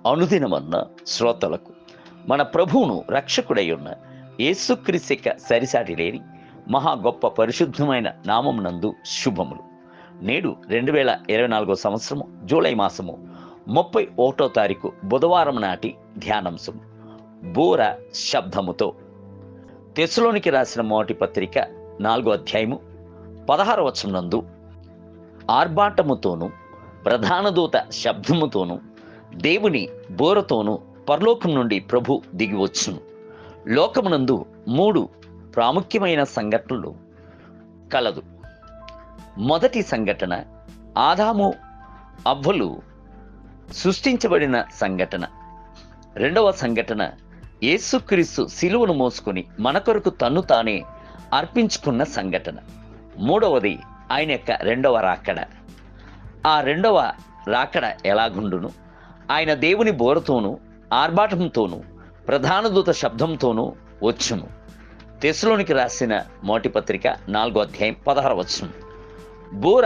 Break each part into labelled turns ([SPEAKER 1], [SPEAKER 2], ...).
[SPEAKER 1] అనుదినమన్న శ్రోతలకు మన ప్రభువును రక్షకుడై ఉన్న యేసుక్రీస్తు సరిసాటి లేని మహా గొప్ప పరిశుద్ధమైన నామమునందు శుభములు. నేడు 2024 సంవత్సరము జూలై మాసము 31వ తారీఖు బుధవారం నాటి ధ్యానాంశం బూర శబ్దముతో. తెస్సలోనికి రాసిన మొదటి పత్రిక 4వ అధ్యాయము 16వ వచనం నందు ఆర్భాటముతోనూ ప్రధాన దూత శబ్దముతోనూ దేవుని బోరతోనూ పరలోకం నుండి ప్రభు దిగివచ్చును. లోకమునందు 3 ప్రాముఖ్యమైన సంఘటనలు కలదు. మొదటి సంఘటన ఆదాము అవ్వలు సృష్టించబడిన సంఘటన. రెండవ సంఘటన యేసుక్రీస్తు సిలువను మోసుకొని మన కొరకు తన్ను తానే అర్పించుకున్న సంఘటన. మూడవది ఆయన యొక్క రెండవ రాకడ. ఆ రెండవ రాకడ ఎలాగుండును? ఆయన దేవుని బోరతోనూ ఆర్భాటంతోనూ ప్రధాన దూత శబ్దంతోనూ వచ్చును. తెస్సలోనికి రాసిన మొదటి పత్రిక 4వ అధ్యాయం 16వ వచనం. బూర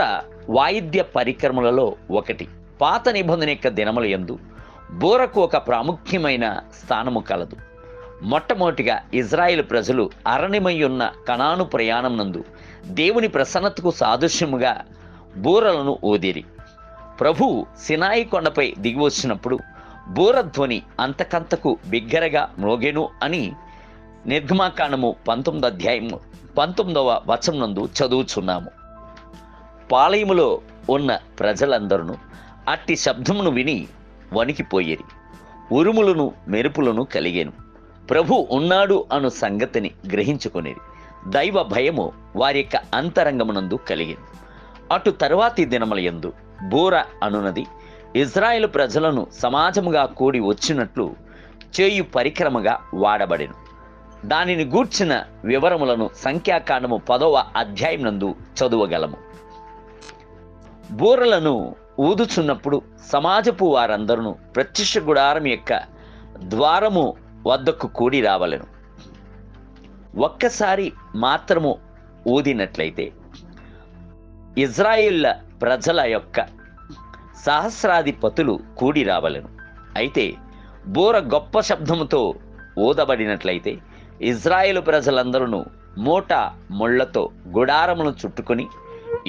[SPEAKER 1] వాయిద్య పరికరములలో ఒకటి. పాత నిబంధన యొక్క దినముల యందు బూరకు ఒక ప్రాముఖ్యమైన స్థానము కలదు. మొట్టమొదటిగా ఇజ్రాయేల్ ప్రజలు అరణ్యమై ఉన్న కనాను ప్రయాణం నందు దేవుని ప్రసన్నతకు సాదృశ్యముగా బూరలను ఊదిరి. ప్రభు సినాయి కొండపై దిగి వచ్చినప్పుడు బూరధ్వని అంతకంతకు బిగ్గరగా మ్రోగెను అని నిర్గమాకాండము 19వ అధ్యాయము 19వ వచనం నందు చదువుచున్నాము. పాళయములో ఉన్న ప్రజలందరూ అట్టి శబ్దమును విని వణికిపోయేరి. ఉరుములను మెరుపులను కలిగేను. ప్రభు ఉన్నాడు అను సంగతిని గ్రహించుకొనేది. దైవ భయము వారి యొక్క అంతరంగమునందు కలిగేను. అటు తరువాతి దినముల యందు బూర అనునది ఇజ్రాయేలు ప్రజలను సమాజముగా కూడి వచ్చినట్లు చేయు పరికరముగా వాడబడెను. దానిని గూర్చిన వివరములను సంఖ్యాకాండము 10వ అధ్యాయం నందు చదువగలము. బూరలను ఊదుచున్నప్పుడు సమాజపు వారందరూ ప్రత్యక్ష గుడారం యొక్క ద్వారము వద్దకు కూడి రావలెను. ఒక్కసారి మాత్రము ఊదినట్లయితే ఇజ్రాయేళ్ల ప్రజల యొక్క సహస్రాధిపతులు కూడి రావలెను. అయితే బూర గొప్ప శబ్దముతో ఊదబడినట్లయితే ఇజ్రాయేలు ప్రజలందరూ మోట ముళ్లతో గుడారమును చుట్టుకొని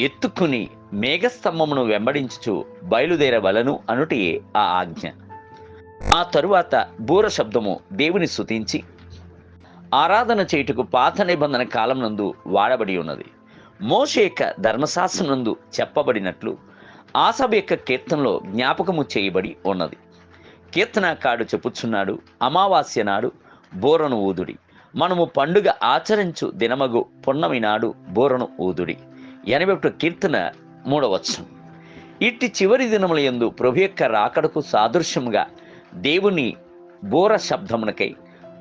[SPEAKER 1] ఎత్తుకుని మేఘస్తంభమును వెంబడించుచు బయలుదేరవలను అనుటయే ఆ ఆజ్ఞ. ఆ తరువాత బూర శబ్దము దేవుని స్తుతించి ఆరాధన చేయుటకు పాత నిబంధన కాలం నందు వాడబడి ఉన్నది. మోషే యొక్క ధర్మశాస్త్రం నందు చెప్పబడినట్లు ఆసబ్ యొక్క కీర్తనలో జ్ఞాపకము చేయబడి ఉన్నది. కీర్తనకారుడు చెప్పుచున్నాడు, అమావాస్య నాడు బూరను ఊదుడి, మనము పండుగ ఆచరించు దినమగు పున్నమి నాడు బూరను ఊదుడి. 81వ కీర్తన 3వ వచనం. ఇట్టి చివరి దినముల యందు ప్రభు యొక్క రాకడకు సాదృశ్యముగా దేవుని బూర శబ్దమునకై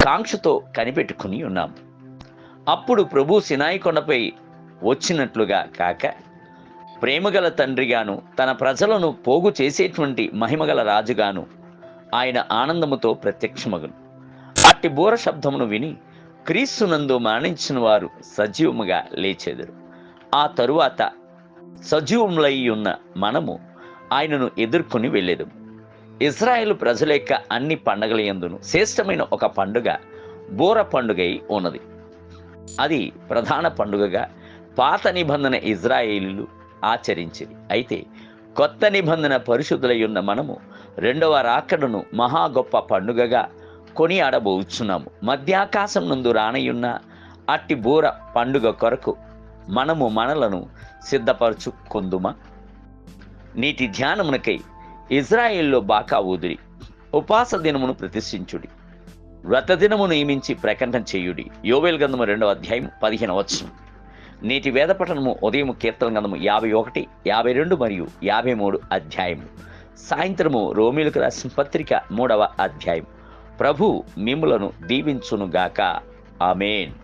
[SPEAKER 1] కాంక్షతో కనిపెట్టుకుని ఉన్నాము. అప్పుడు ప్రభు సినాయి కొండపై వచ్చినట్లుగా కాక ప్రేమగల తండ్రిగాను తన ప్రజలను పోగు చేసేటువంటి మహిమగల రాజుగాను ఆయన ఆనందముతో ప్రత్యక్షమగును. అట్టి బూర శబ్దమును విని క్రీస్తునందు మరణించిన వారు సజీవముగా లేచెదరు. ఆ తరువాత సజీవములై ఉన్న మనము ఆయనను ఎదుర్కొని వెళ్ళేదము. ఇజ్రాయేలు ప్రజల యొక్క అన్ని పండుగల యందును శ్రేష్టమైన ఒక పండుగ బూర పండుగై ఉన్నది. అది ప్రధాన పండుగగా పాత నిబంధన ఇజ్రాయేలీలు ఆచరించింది. అయితే కొత్త నిబంధన పరిశుద్ధులై ఉన్న మనము రెండవ రాకడను మహా గొప్ప పండుగగా కొనియాడబోచున్నాము. మధ్యాకాశం నందు రానయున్న అట్టి బూర పండుగ కొరకు మనము మనలను సిద్ధపరచుకొందుమా? నీటి ధ్యానమునకై ఇజ్రాయేల్లో బాకా ఊదిరి. ఉపాస దినమును ప్రతిష్ఠించుడి. వ్రత దినము నియమించి ప్రకటన చేయుడి. యోవేలు గ్రంథము 2వ అధ్యాయం 15వ వచనం. నేటి వేద పఠనము ఉదయం కీర్తన గ్రంథము 51, 52 మరియు 53 అధ్యాయము. సాయంత్రము రోమీలకు రాసిన పత్రిక 3వ అధ్యాయం. ప్రభు మిమ్ములను దీవించునుగాక. ఆమేన్.